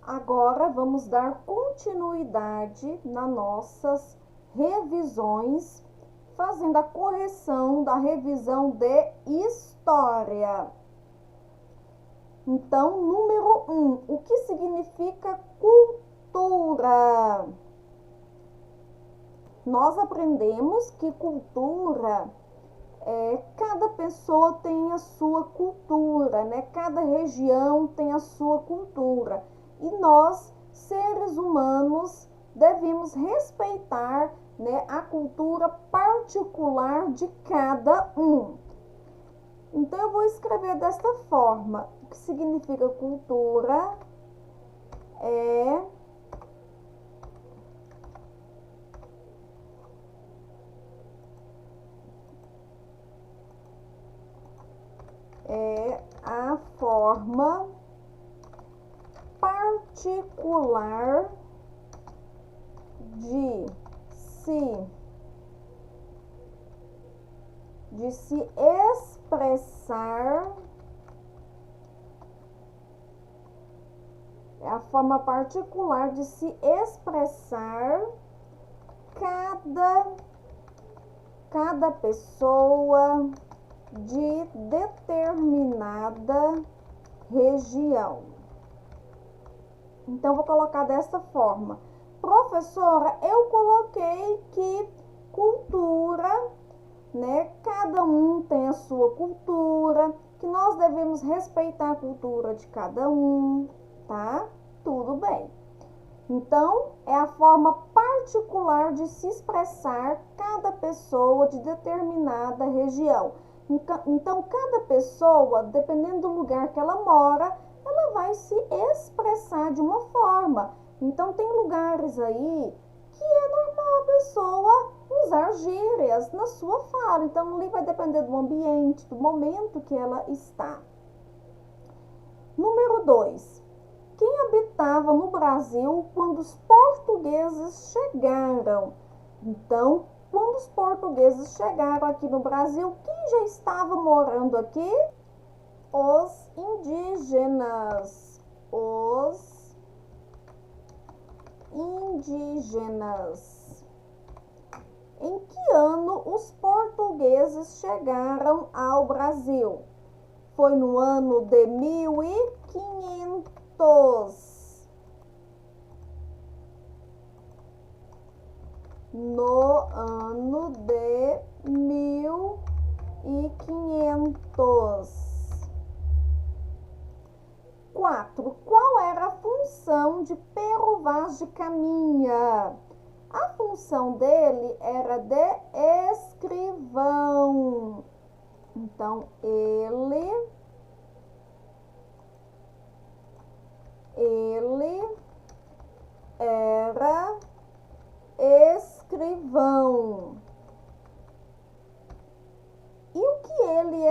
Agora, vamos dar continuidade nas nossas revisões, fazendo a correção da revisão de história. Então, número 1, o que significa cultura? Nós aprendemos que cultura cada pessoa tem a sua cultura, né? Cada região tem a sua cultura. E nós, seres humanos, devemos respeitar, né, a cultura particular de cada um. Então, eu vou escrever desta forma. O que significa cultura é a forma particular de se expressar, é a forma particular de se expressar cada pessoa de determinada região. Então, vou colocar desta forma. Professora, eu coloquei que cultura, né? Cada um tem a sua cultura, que nós devemos respeitar a cultura de cada um, tá? Tudo bem. Então, é a forma particular de se expressar cada pessoa de determinada região. Então, cada pessoa, dependendo do lugar que ela mora, ela vai se expressar de uma forma. Então, tem lugares aí que é normal a pessoa usar gírias na sua fala. Então, ali vai depender do ambiente, do momento que ela está. Número 2. Quem habitava no Brasil quando os portugueses chegaram? Então, quando os portugueses chegaram aqui no Brasil, quem já estava morando aqui? Os indígenas. Os indígenas. Em que ano os portugueses chegaram ao Brasil? Foi no ano de 1500. No ano de 1500. 4. Qual era a função de Pero Vaz de Caminha? A função dele era de escrivão. Então, ele era escrivão. E o que ele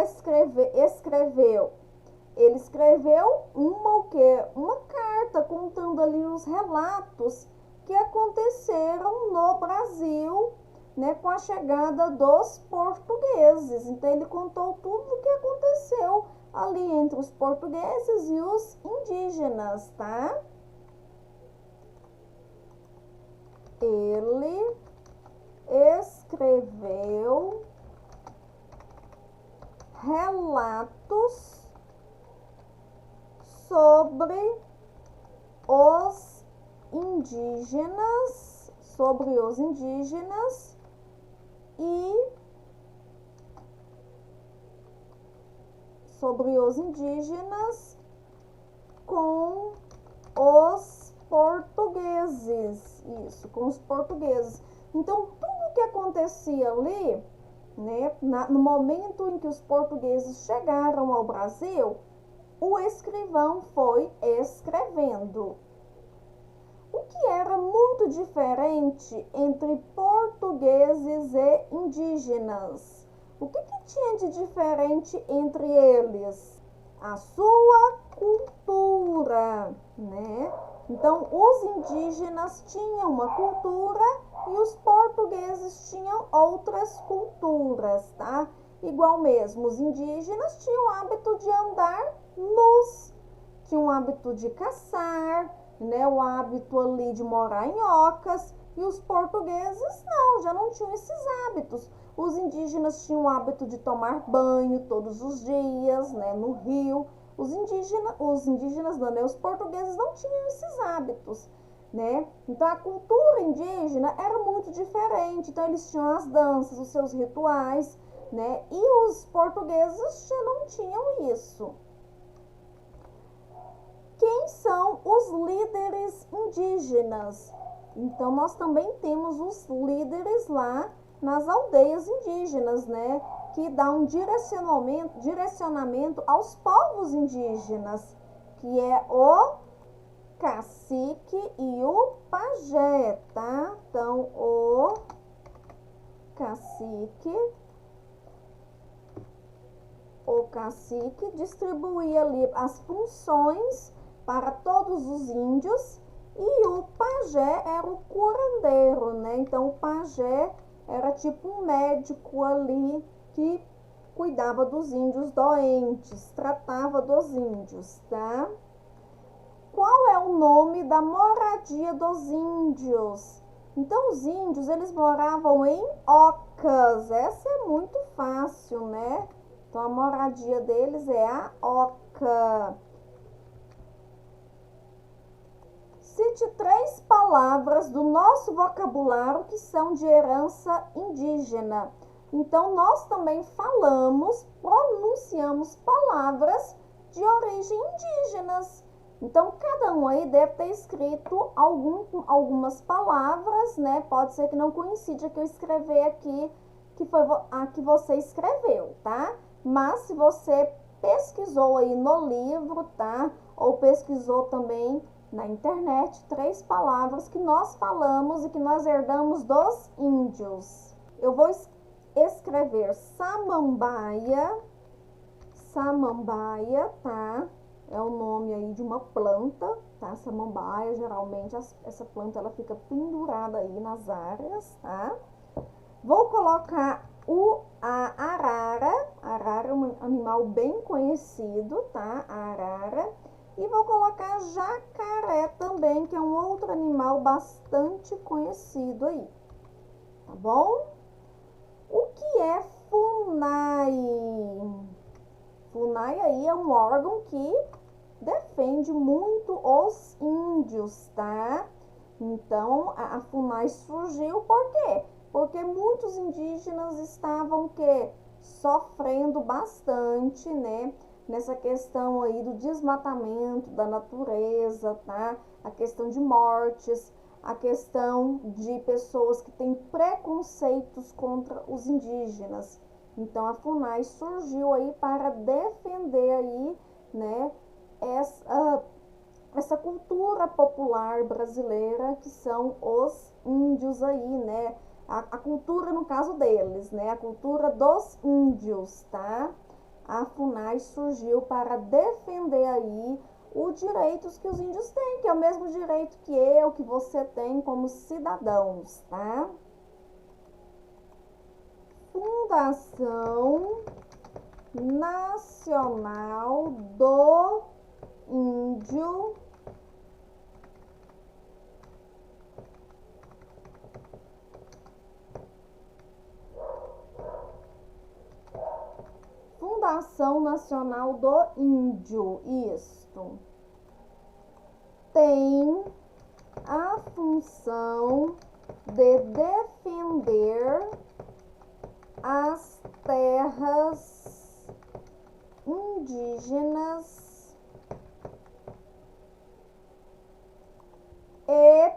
escreveu? Ele escreveu uma carta contando ali os relatos que aconteceram no Brasil, né, com a chegada dos portugueses. Então, ele contou tudo o que aconteceu ali entre os portugueses e os indígenas, tá? Ele escreveu relatos sobre os indígenas, com os portugueses. Isso, com os portugueses. Então, tudo que acontecia ali, né, no momento em que os portugueses chegaram ao Brasil, o escrivão foi escrevendo. O que era muito diferente entre portugueses e indígenas? O que tinha de diferente entre eles? A sua cultura, né? Então, os indígenas tinham uma cultura e os portugueses tinham outras culturas, tá? Igual mesmo, os indígenas tinham o hábito de andar nus, tinham o hábito de caçar, né, o hábito ali de morar em ocas, e os portugueses não, já não tinham esses hábitos. Os indígenas tinham o hábito de tomar banho todos os dias, né, no rio. Os indígenas não, né, os portugueses não tinham esses hábitos, né? Então a cultura indígena era muito diferente. Então eles tinham as danças, os seus rituais, né? E os portugueses já não tinham isso. Quem são os líderes indígenas? Então nós também temos os líderes lá nas aldeias indígenas, né? Que dá um direcionamento aos povos indígenas, que é o cacique e o pajé, tá? Então, o cacique distribuía ali as funções para todos os índios, e o pajé era o curandeiro, né? Então, o pajé era tipo um médico ali que cuidava dos índios doentes, tratava dos índios, tá? Qual é o nome da moradia dos índios? Então, os índios, eles moravam em ocas. Essa é muito fácil, né? Então, a moradia deles é a oca. Cite 3 palavras do nosso vocabulário que são de herança indígena. Então, nós também pronunciamos palavras de origem indígenas. Então, cada um aí deve ter escrito algumas palavras, né? Pode ser que não coincida que eu escrever aqui, que foi a que você escreveu, tá? Mas se você pesquisou aí no livro, tá? Ou pesquisou também na internet, 3 palavras que nós falamos e que nós herdamos dos índios. Eu vou escrever samambaia, tá? É o nome aí de uma planta, tá? Samambaia, geralmente essa planta ela fica pendurada aí nas áreas, tá? Vou colocar a arara. A arara é um animal bem conhecido, tá? A arara. E vou colocar jacaré também, que é um outro animal bastante conhecido aí, tá bom? O que é FUNAI? FUNAI aí é um órgão que defende muito os índios, tá? Então, a FUNAI surgiu por quê? Porque muitos indígenas estavam sofrendo bastante, né? Nessa questão aí do desmatamento da natureza, tá? A questão de mortes, a questão de pessoas que têm preconceitos contra os indígenas. Então, a FUNAI surgiu aí para defender aí, né, essa cultura popular brasileira que são os índios aí, né? A cultura no caso deles, né? A cultura dos índios, tá? A FUNAI surgiu para defender aí os direitos que os índios têm, que é o mesmo direito que você tem como cidadãos, tá? Fundação Nacional do Índio Fundação Nacional do Índio, isto tem a função de defender as terras indígenas e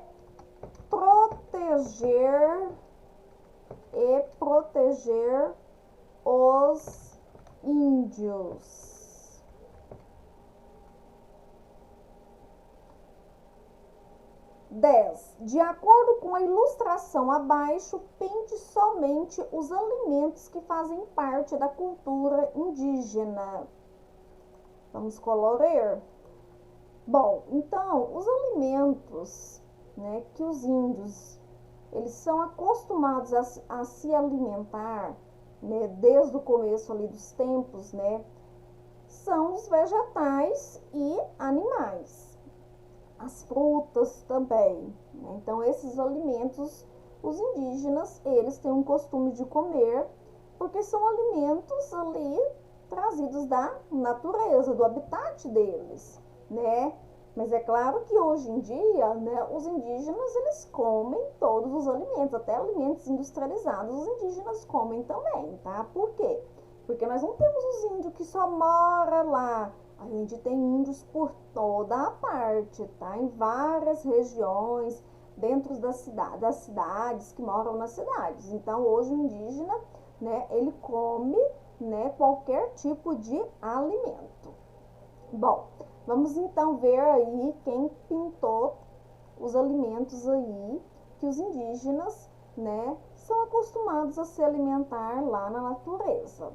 proteger os índios. De acordo com a ilustração abaixo, pinte somente os alimentos que fazem parte da cultura indígena. Vamos colorir? Bom, então, os alimentos, né, que os índios, eles são acostumados a se alimentar, né, desde o começo ali dos tempos, né, são os vegetais e animais. As frutas também, né? Então, esses alimentos, os indígenas, eles têm um costume de comer, porque são alimentos ali trazidos da natureza, do habitat deles, né? Mas é claro que hoje em dia, né, os indígenas, eles comem todos os alimentos, até alimentos industrializados, os indígenas comem também, tá? Por quê? Porque nós não temos os índios que só moram lá. A gente tem índios por toda a parte, tá? Em várias regiões, dentro das cidades, que moram nas cidades. Então, hoje o indígena, né, ele come, né, qualquer tipo de alimento. Bom, vamos então ver aí quem pintou os alimentos aí que os indígenas, né, são acostumados a se alimentar lá na natureza.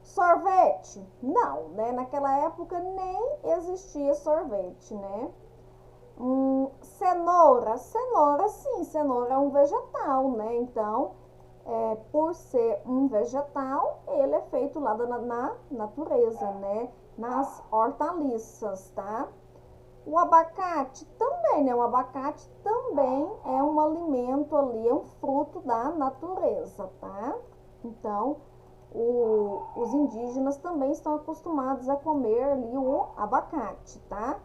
Sorvete? Não, né? Naquela época nem existia sorvete, né? Cenoura? Cenoura, sim, cenoura é um vegetal, né? Então, por ser um vegetal, ele é feito lá na natureza, né? Nas hortaliças, tá? O abacate também, né? O abacate também é um alimento ali, é um fruto da natureza, tá? Então, os indígenas também estão acostumados a comer ali o abacate, tá?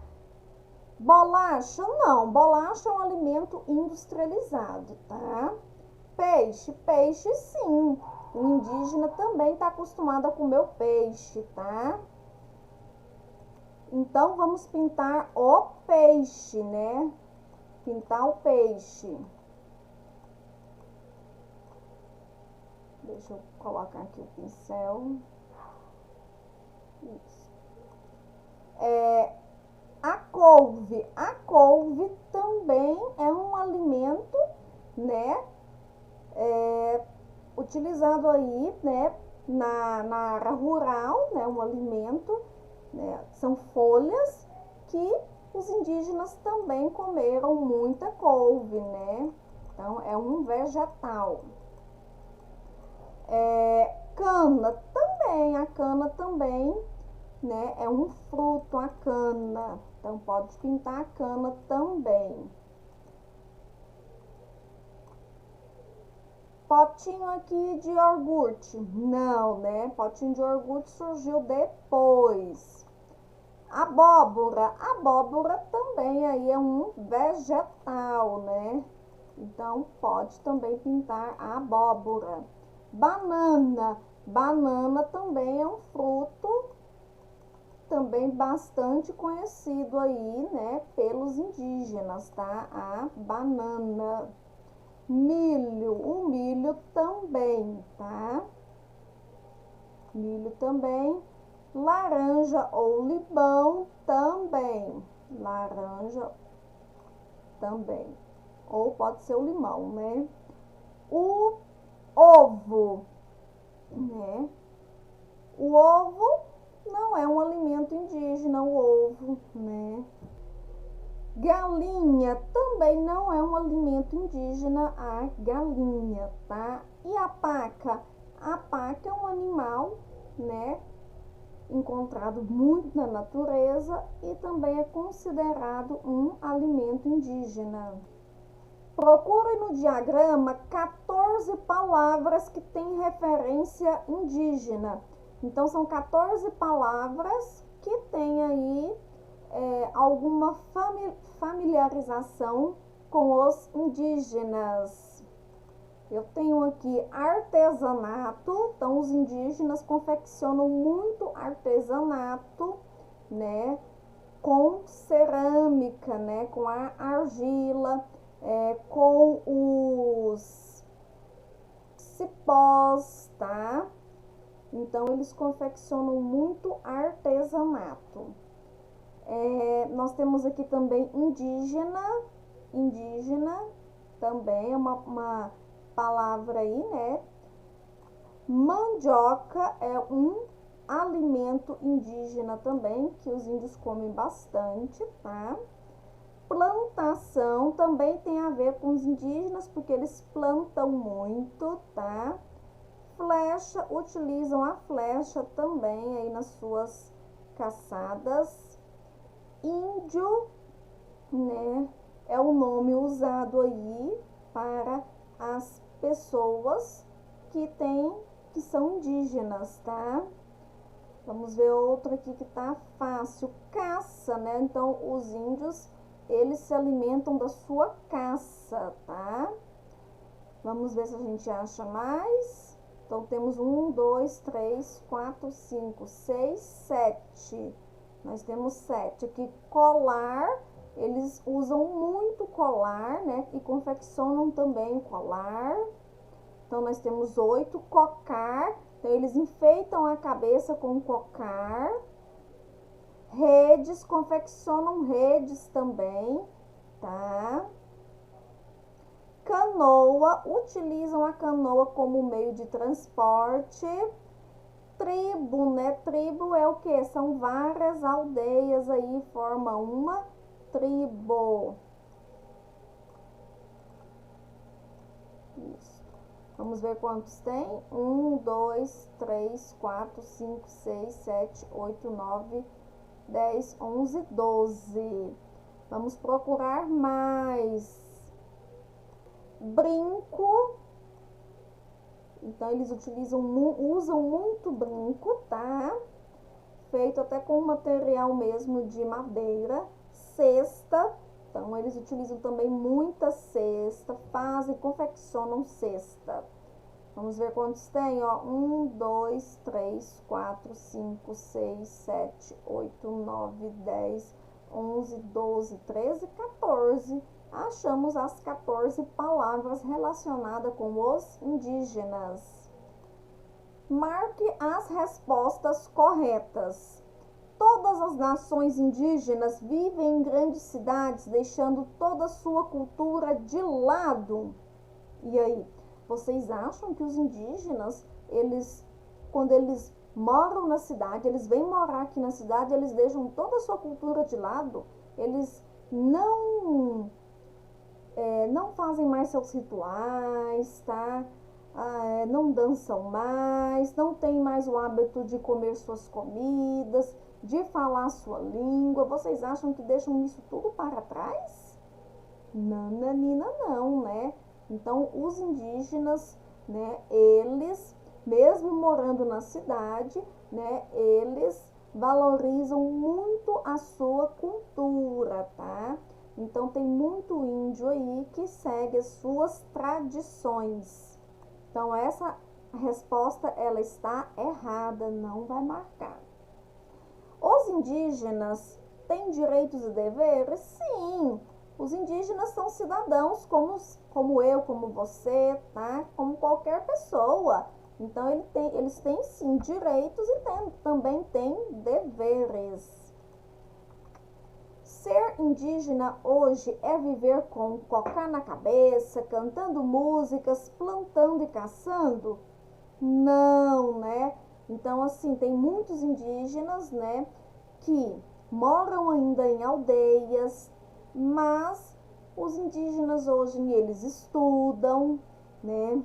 Bolacha, não. Bolacha é um alimento industrializado, tá? Peixe, peixe sim. O indígena também está acostumado a comer o peixe, tá? Então, vamos pintar o peixe, né? Pintar o peixe. Deixa eu colocar aqui o pincel. Isso. A couve também é um alimento, né? Utilizado aí, né? Na área rural, né? Um alimento, né? São folhas que os indígenas também comeram muita couve, né? Então, é um vegetal. Cana também, a cana também, né, é um fruto, a cana. Então, pode pintar a cana também. Potinho aqui de iogurte. Não, né? Potinho de iogurte surgiu depois. Abóbora. Abóbora também aí é um vegetal, né? Então, pode também pintar a abóbora. Banana. Banana também é um fruto também bastante conhecido aí, né, pelos indígenas, tá? A banana. Milho, o milho também, tá? Milho também. Laranja ou limão também. Laranja também. Ou pode ser o limão, né? O ovo, né? O ovo não é um alimento indígena, o ovo, né? Galinha também não é um alimento indígena, a galinha, tá? E a paca? A paca é um animal, né? Encontrado muito na natureza e também é considerado um alimento indígena. Procure no diagrama 14 palavras que têm referência indígena. Então, são 14 palavras que têm aí alguma familiarização com os indígenas. Eu tenho aqui artesanato. Então, os indígenas confeccionam muito artesanato, né? Com cerâmica, né? Com a argila, com os cipós, tá? Então, eles confeccionam muito artesanato. Nós temos aqui também indígena. Indígena também é uma palavra aí, né? Mandioca é um alimento indígena também, que os índios comem bastante, tá? Plantação também tem a ver com os indígenas, porque eles plantam muito, tá? Flecha, utilizam a flecha também aí nas suas caçadas. Índio, né, é o nome usado aí para as pessoas que são indígenas, tá? Vamos ver outro aqui que tá fácil. Caça, né? Então, os índios, eles se alimentam da sua caça, tá? Vamos ver se a gente acha mais. Então, temos 1, 2, 3, 4, 5, 6, 7. Nós temos 7. Aqui, colar, eles usam muito colar, né? E confeccionam também colar. Então, nós temos 8. Cocar, então eles enfeitam a cabeça com cocar. Redes, confeccionam redes também, tá? Canoa, utilizam a canoa como meio de transporte. Tribo, né? Tribo é o que? São várias aldeias aí, forma uma tribo. Isso. Vamos ver quantos tem? 1, 2, 3, 4, 5, 6, 7, 8, 9, 10, 11, 12. Vamos procurar mais. Brinco. Então, eles usam muito brinco, tá? Feito até com material mesmo de madeira. Cesta. Então, eles utilizam também muita cesta, confeccionam cesta. Vamos ver quantos tem, ó. 1, 2, 3, 4, 5, 6, 7, 8, 9, 10, 11, 12, 13, 14. Achamos as 14 palavras relacionadas com os indígenas. Marque as respostas corretas. Todas as nações indígenas vivem em grandes cidades, deixando toda a sua cultura de lado. E aí, vocês acham que os indígenas, quando eles moram na cidade, eles vêm morar aqui na cidade, eles deixam toda a sua cultura de lado? Eles não fazem mais seus rituais, tá? Não dançam mais, não tem mais o hábito de comer suas comidas, de falar sua língua. Vocês acham que deixam isso tudo para trás? Nananina não, né? Então, os indígenas, né, eles, mesmo morando na cidade, né, eles valorizam muito a sua cultura, tá? Então, tem muito índio aí que segue as suas tradições. Então, essa resposta, ela está errada, não vai marcar. Os indígenas têm direitos e deveres? Sim, os indígenas são cidadãos como eu, como você, tá? Como qualquer pessoa. Então, eles têm sim direitos e também têm deveres. Ser indígena hoje é viver com cocar na cabeça, cantando músicas, plantando e caçando? Não, né? Então, assim, tem muitos indígenas, né, que moram ainda em aldeias, mas os indígenas hoje, eles estudam, né?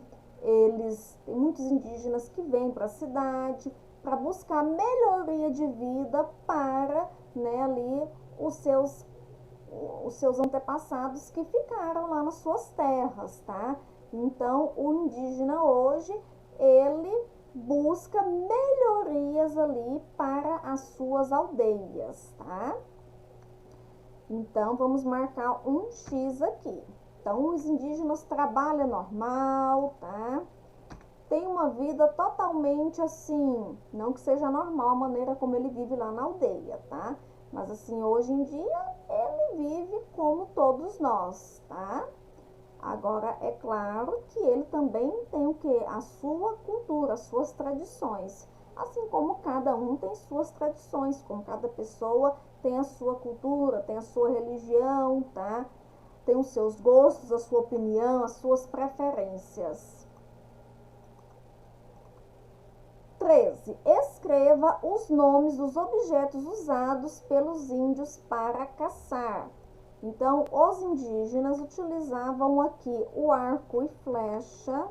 Tem muitos indígenas que vêm para a cidade para buscar melhoria de vida para, né, ali os seus antepassados que ficaram lá nas suas terras, tá? Então, o indígena hoje, ele busca melhorias ali para as suas aldeias, tá? Então, vamos marcar um X aqui. Então, os indígenas trabalham normal, tá? Tem uma vida totalmente assim, não que seja normal a maneira como ele vive lá na aldeia, tá? Mas assim, hoje em dia, ele vive como todos nós, tá? Agora, é claro que ele também tem o quê? A sua cultura, as suas tradições. Assim como cada um tem suas tradições, como cada pessoa tem a sua cultura, tem a sua religião, tá? Tem os seus gostos, a sua opinião, as suas preferências. 13. Escreva os nomes dos objetos usados pelos índios para caçar. Então, os indígenas utilizavam aqui o arco e flecha,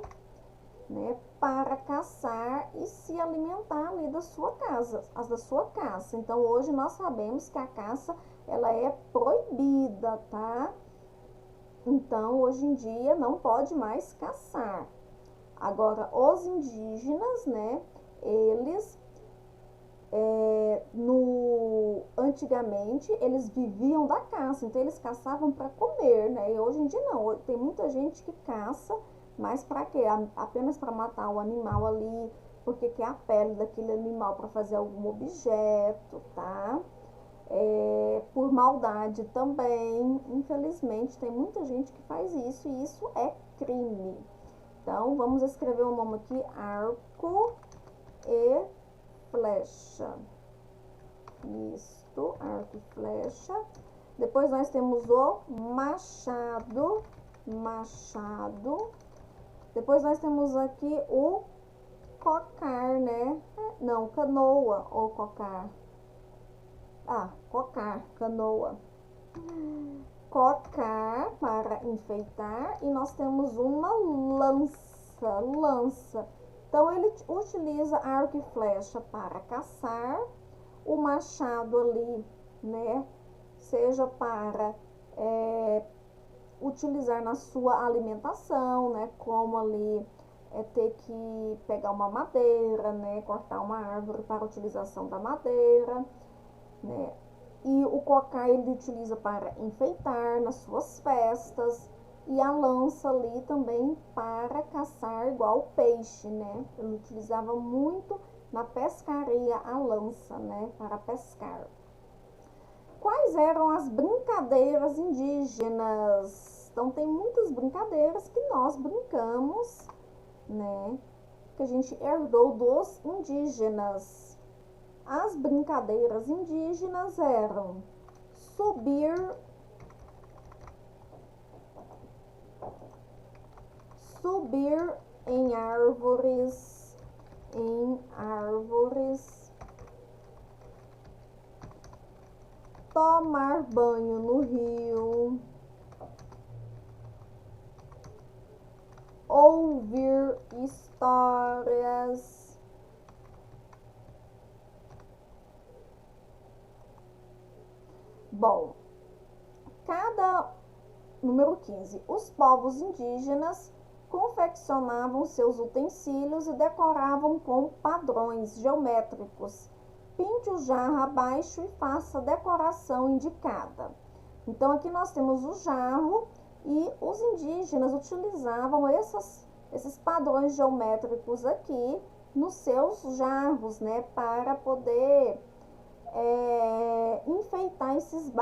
né, para caçar e se alimentar ali da sua casa, as da sua caça. Então, hoje nós sabemos que a caça, ela é proibida, tá? Então, hoje em dia, não pode mais caçar. Agora, os indígenas, né, eles, antigamente, eles viviam da caça, então eles caçavam para comer, né, e hoje em dia não, tem muita gente que caça, mas para quê? Apenas para matar o animal ali, porque quer a pele daquele animal para fazer algum objeto, tá? Por maldade também, infelizmente, tem muita gente que faz isso, e isso é crime. Então, vamos escrever o nome aqui, arco e flecha. Isto, arco e flecha. Depois nós temos o machado, machado. Depois nós temos aqui o cocar, né? Não, canoa ou cocar. Cocar, canoa. Cocar para enfeitar, e nós temos uma lança, lança. Então, ele utiliza arco e flecha para caçar, o machado ali, né, seja para utilizar na sua alimentação, né, como ali ter que pegar uma madeira, né, cortar uma árvore para a utilização da madeira, né. E o cocar ele utiliza para enfeitar nas suas festas, e a lança ali também para caçar igual peixe, né? Ele utilizava muito na pescaria a lança, né, para pescar. Quais eram as brincadeiras indígenas? Então tem muitas brincadeiras que nós brincamos, né, que a gente herdou dos indígenas. As brincadeiras indígenas eram subir em árvores, tomar banho no rio, ouvir histórias, bom, número 15, os povos indígenas confeccionavam seus utensílios e decoravam com padrões geométricos. Pinte o jarro abaixo e faça a decoração indicada. Então, aqui nós temos o jarro, e os indígenas utilizavam esses padrões geométricos aqui nos seus jarros, né, para poder enfeitar esses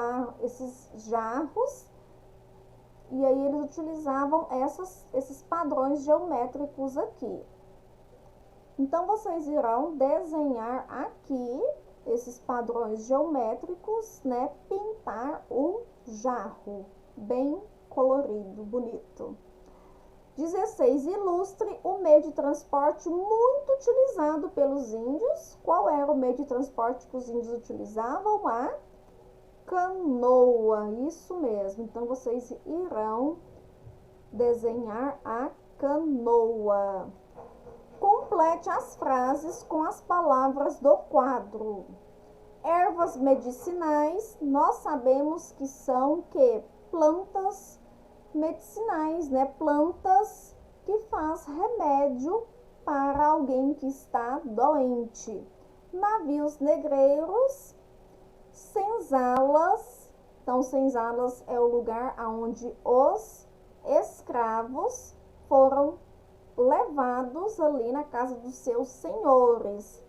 jarros. E aí eles utilizavam esses padrões geométricos aqui. Então, vocês irão desenhar aqui esses padrões geométricos, né? Pintar um jarro bem colorido, bonito. 16. Ilustre o meio de transporte muito utilizado pelos índios. Qual era o meio de transporte que os índios utilizavam? A canoa, isso mesmo. Então, vocês irão desenhar a canoa. Complete as frases com as palavras do quadro. Ervas medicinais, nós sabemos que são plantas medicinais, né? Plantas que faz remédio para alguém que está doente. Navios negreiros, senzalas. Então, senzalas é o lugar onde os escravos foram levados ali na casa dos seus senhores.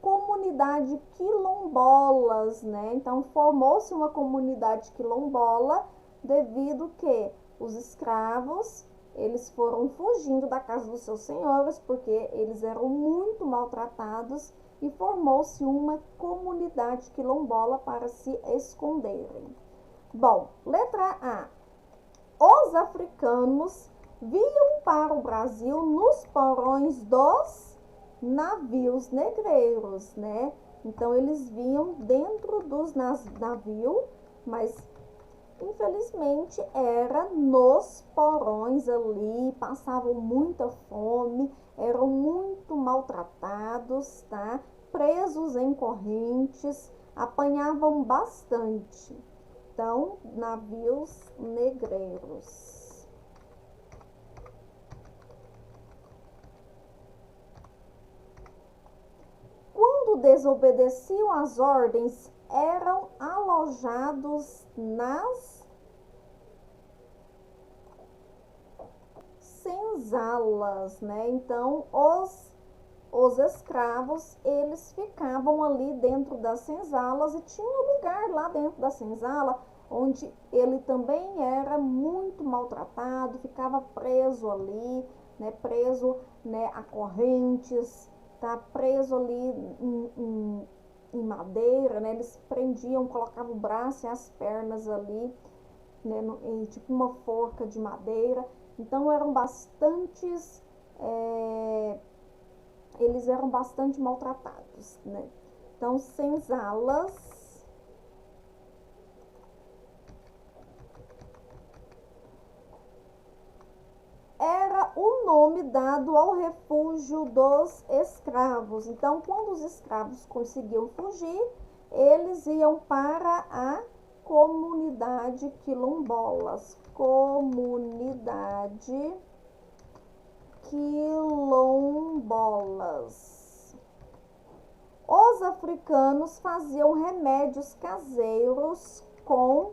Comunidade quilombolas, né? Então, formou-se uma comunidade quilombola devido que os escravos, eles foram fugindo da casa dos seus senhores porque eles eram muito maltratados, e formou-se uma comunidade quilombola para se esconderem. Bom, letra A. Os africanos vinham para o Brasil nos porões dos navios negreiros, né? Então, eles vinham dentro dos navios, mas infelizmente era nos porões ali, passavam muita fome, eram muito maltratados, tá? Presos em correntes, apanhavam bastante. Então, navios negreiros. Quando desobedeciam às ordens, eram alojados nas senzalas, né? Então, os escravos, eles ficavam ali dentro das senzalas e tinha um lugar lá dentro da senzala onde ele também era muito maltratado, ficava preso ali, né? Preso, né, a correntes, tá? Preso ali em madeira, né? Eles prendiam, colocavam o braço e as pernas ali, né, em tipo uma forca de madeira. Então eles eram bastante maltratados, né? Então, senzalas era o nome dado ao refúgio dos escravos. Então, quando os escravos conseguiam fugir, eles iam para a comunidade quilombolas. Comunidade quilombolas. Os africanos faziam remédios caseiros com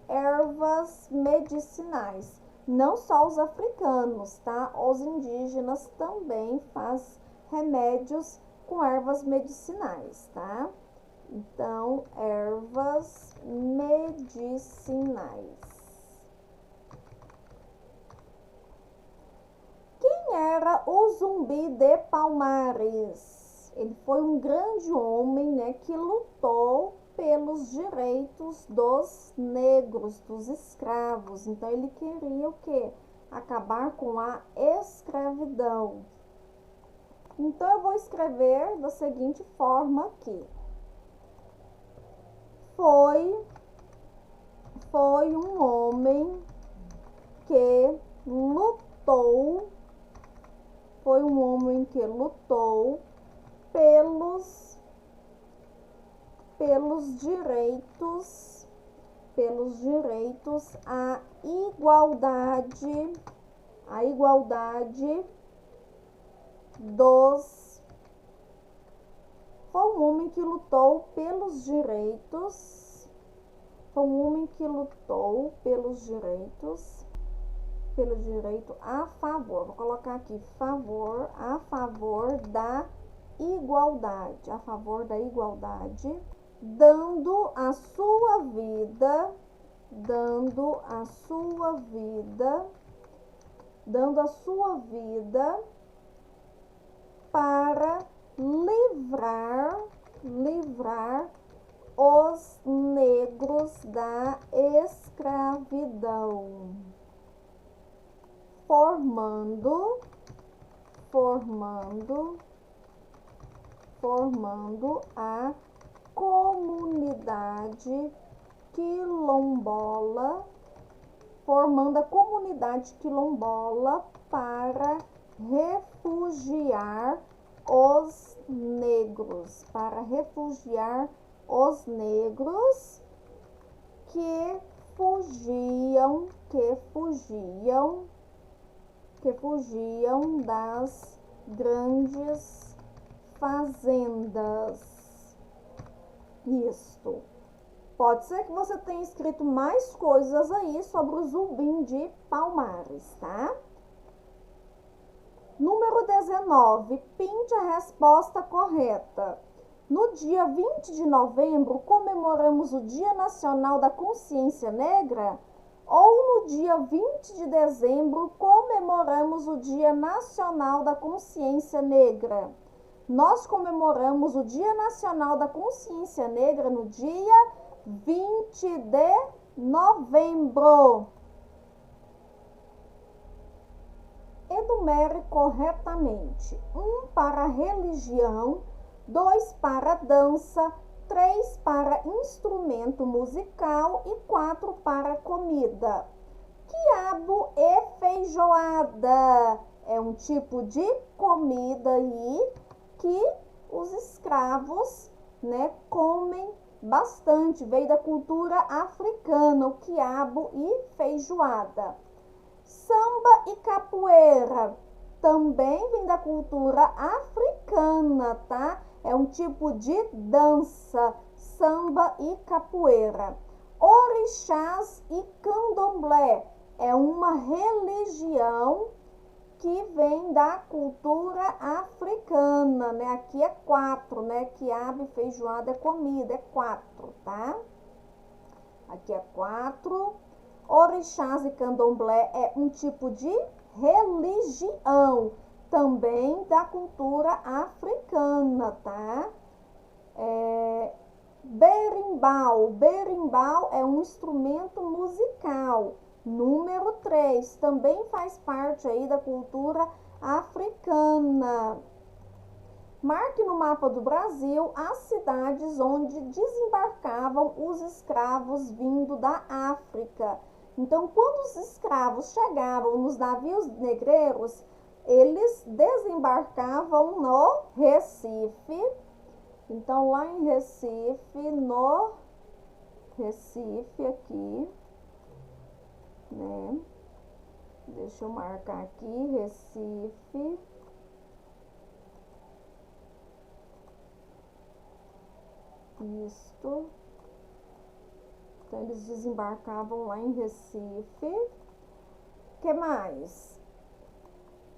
ervas medicinais. Não só os africanos, tá? Os indígenas também fazem remédios com ervas medicinais, tá? Então, ervas medicinais. Quem era o Zumbi de Palmares? Ele foi um grande homem, né, que lutou pelos direitos dos negros, dos escravos. Então, ele queria o quê? Acabar com a escravidão. Então, eu vou escrever da seguinte forma aqui. Foi um homem que lutou, pelos direitos, à igualdade dos. Foi um homem que lutou pelos direitos. Pelo direito a favor. Vou colocar aqui favor, a favor da igualdade. A favor da igualdade. Dando a sua vida para livrar os negros da escravidão, formando a comunidade quilombola, para refugiar os negros, que fugiam das grandes fazendas. Isto. Pode ser que você tenha escrito mais coisas aí sobre o Zumbi de Palmares, tá? Número 19. Pinte a resposta correta. No dia 20 de novembro, comemoramos o Dia Nacional da Consciência Negra? Ou no dia 20 de dezembro, comemoramos o Dia Nacional da Consciência Negra? Nós comemoramos o Dia Nacional da Consciência Negra no dia 20 de novembro. Enumere corretamente. 1 para religião, 2 para dança, 3 para instrumento musical e 4 para comida. Quiabo e feijoada é um tipo de comida aí que os escravos, né, comem bastante. Veio da cultura africana, o quiabo e feijoada. Samba e capoeira também vem da cultura africana, tá? É um tipo de dança, samba e capoeira. Orixás e candomblé é uma religião que vem da cultura africana, né? Aqui é 4, né? Quiabo e feijoada é comida, é 4, tá? Aqui é 4. Orixás e candomblé é um tipo de religião, também da cultura africana, tá? Berimbau. Berimbau é um instrumento musical. Número 3, também faz parte aí da cultura africana. Marque no mapa do Brasil as cidades onde desembarcavam os escravos vindo da África. Então, quando os escravos chegavam nos navios negreiros, eles desembarcavam no Recife. Então, lá em Recife, no Recife aqui, né? Deixa eu marcar aqui, Recife. Isto. Então, eles desembarcavam lá em Recife. Que mais?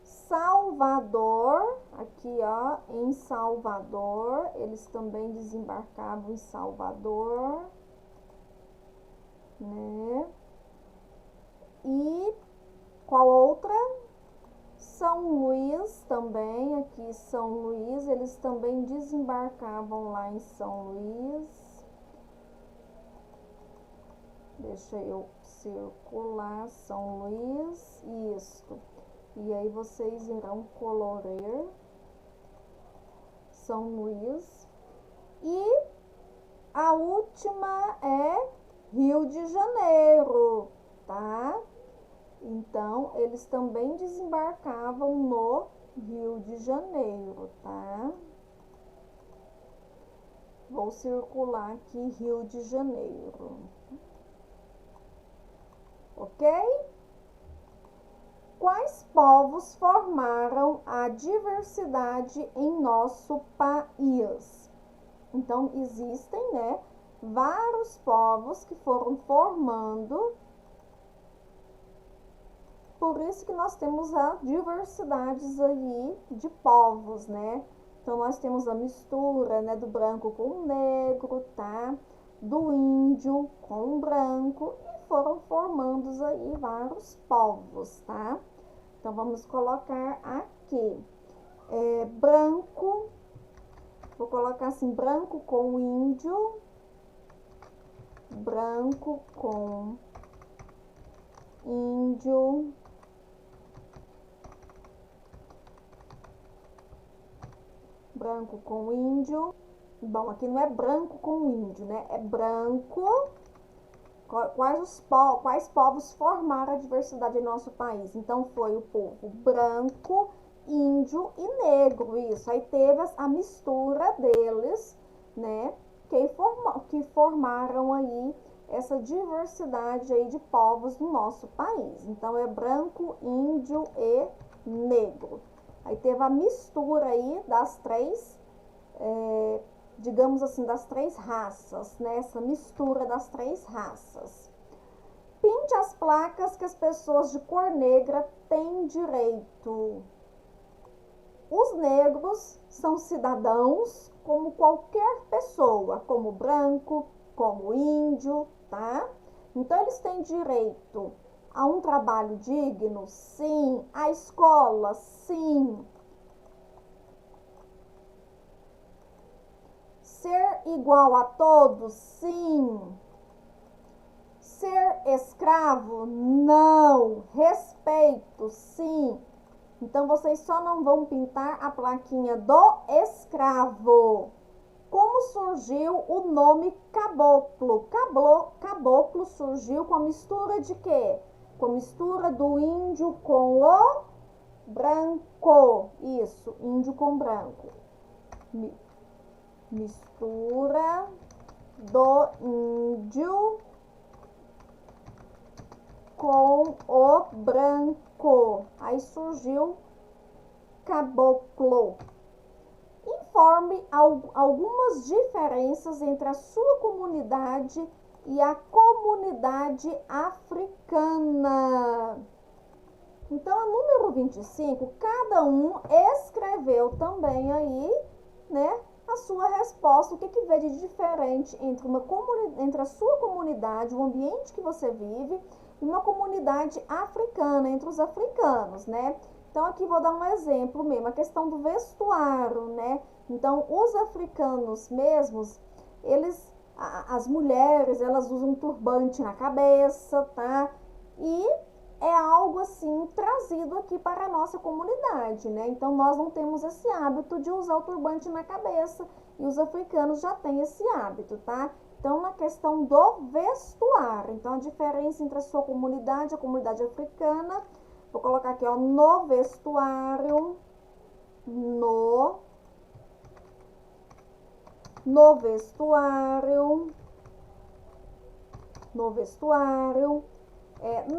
Salvador, aqui ó, em Salvador, eles também desembarcavam em Salvador, né? E qual outra? São Luís também, aqui São Luís, eles também desembarcavam lá em São Luís. Deixa eu circular São Luís, isto. E aí vocês irão colorir São Luís. E a última é Rio de Janeiro, tá? Então, eles também desembarcavam no Rio de Janeiro, tá? Vou circular aqui Rio de Janeiro. Ok? Quais povos formaram a diversidade em nosso país? Então, existem, né, vários povos que foram formando. Por isso que nós temos a diversidade aí de povos, né? Então, nós temos a mistura, né, do branco com o negro, tá? Do índio com o branco, e foram formando aí vários povos, tá? Então, vamos colocar aqui, branco, vou colocar assim, branco com índio, branco com índio, branco com índio. Bom, aqui não é branco com índio, né? É branco. Quais povos formaram a diversidade em nosso país? Então, foi o povo branco, índio e negro, isso. Aí teve a mistura deles, né? Que formaram aí essa diversidade aí de povos no nosso país. Então, é branco, índio e negro. Aí teve a mistura aí das três, digamos assim, das três raças, né? Essa mistura das três raças. Pinte as placas que as pessoas de cor negra têm direito. Os negros são cidadãos como qualquer pessoa, como branco, como índio, tá? Então, eles têm direito a um trabalho digno? Sim. A escola? Sim. Ser igual a todos? Sim. Ser escravo? Não. Respeito? Sim. Então, vocês só não vão pintar a plaquinha do escravo. Como surgiu o nome caboclo? Caboclo surgiu com a mistura de quê? Com a mistura do índio com o branco. Isso, índio com branco. Mistura do índio com o branco. Aí surgiu caboclo. Informe algumas diferenças entre a sua comunidade e a comunidade africana. Então, a número 25, cada um escreveu também aí, né, a sua resposta, o que vê de diferente entre a sua comunidade, o ambiente que você vive, e uma comunidade africana, entre os africanos, né? Então, aqui vou dar um exemplo mesmo, a questão do vestuário, né? Então, os africanos mesmos, as mulheres, elas usam um turbante na cabeça, tá? E é algo assim trazido aqui para a nossa comunidade, né? Então, nós não temos esse hábito de usar o turbante na cabeça e os africanos já têm esse hábito, tá? Então, na questão do vestuário, então a diferença entre a sua comunidade e a comunidade africana, vou colocar aqui, ó, no vestuário, no vestuário,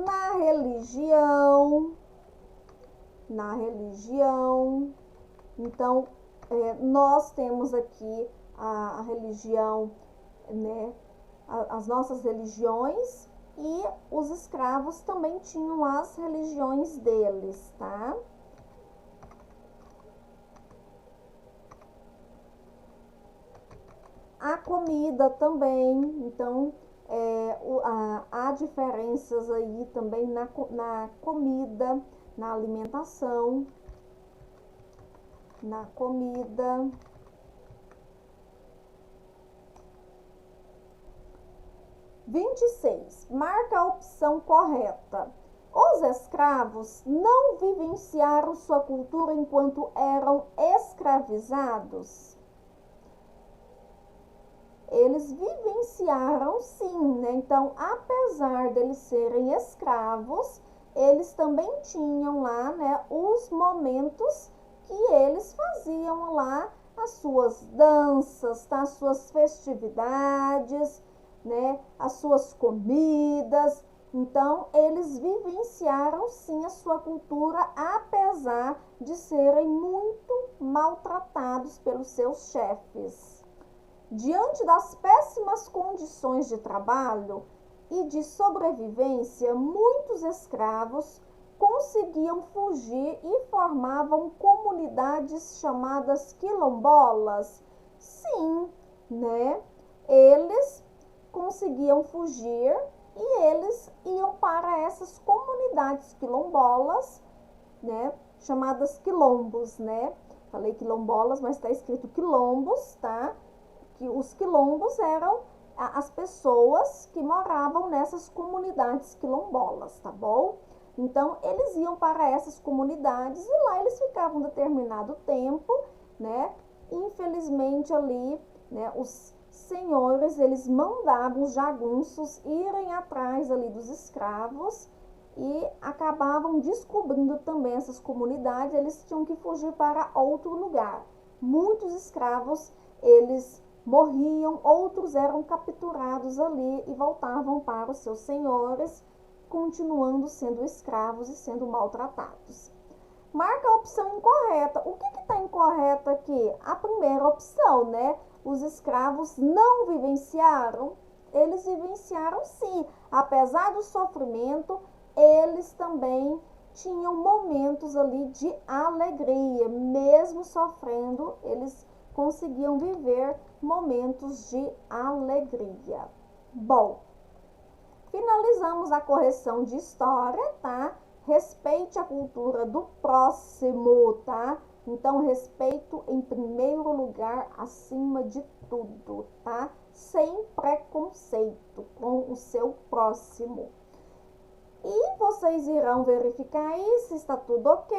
na religião, então, nós temos aqui a religião, né, as nossas religiões, e os escravos também tinham as religiões deles, tá? A comida também, então, há diferenças aí também na comida, na alimentação, na comida. Vinte e seis, marca a opção correta. Os escravos não vivenciaram sua cultura enquanto eram escravizados? Eles vivenciaram sim, né? Então, apesar deles serem escravos, eles também tinham lá, né, os momentos que eles faziam lá as suas danças, tá? As suas festividades, né? As suas comidas. Então, eles vivenciaram sim a sua cultura, apesar de serem muito maltratados pelos seus chefes. Diante das péssimas condições de trabalho e de sobrevivência, muitos escravos conseguiam fugir e formavam comunidades chamadas quilombolas. Sim, né? Eles conseguiam fugir e eles iam para essas comunidades quilombolas, né? Chamadas quilombos, né? Falei quilombolas, mas está escrito quilombos, tá? Que os quilombos eram as pessoas que moravam nessas comunidades quilombolas, tá bom? Então, eles iam para essas comunidades e lá eles ficavam um determinado tempo, né? Infelizmente ali, né, os senhores, eles mandavam os jagunços irem atrás ali dos escravos e acabavam descobrindo também essas comunidades, eles tinham que fugir para outro lugar. Muitos escravos, eles morriam, outros eram capturados ali e voltavam para os seus senhores, continuando sendo escravos e sendo maltratados. Marca a opção incorreta. O que está incorreto aqui? A primeira opção, né? Os escravos não vivenciaram. Eles vivenciaram sim. Apesar do sofrimento, eles também tinham momentos ali de alegria. Mesmo sofrendo, eles conseguiam viver momentos de alegria. Bom, finalizamos a correção de história, tá? Respeite a cultura do próximo, tá? Então, respeito em primeiro lugar, acima de tudo, tá? Sem preconceito com o seu próximo. E vocês irão verificar aí se está tudo ok,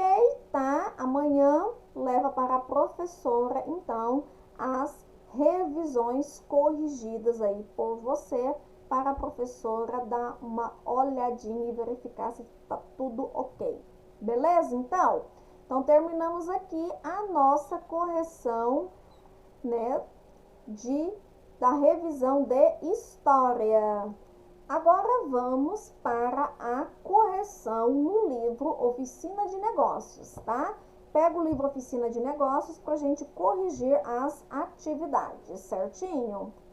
tá? Amanhã leva para a professora, então, as revisões corrigidas aí por você, para a professora dar uma olhadinha e verificar se está tudo ok. Beleza, então? Então, terminamos aqui a nossa correção, né, da revisão de história. Agora vamos para a correção no livro Oficina de Negócios, tá? Pega o livro Oficina de Negócios para a gente corrigir as atividades, certinho?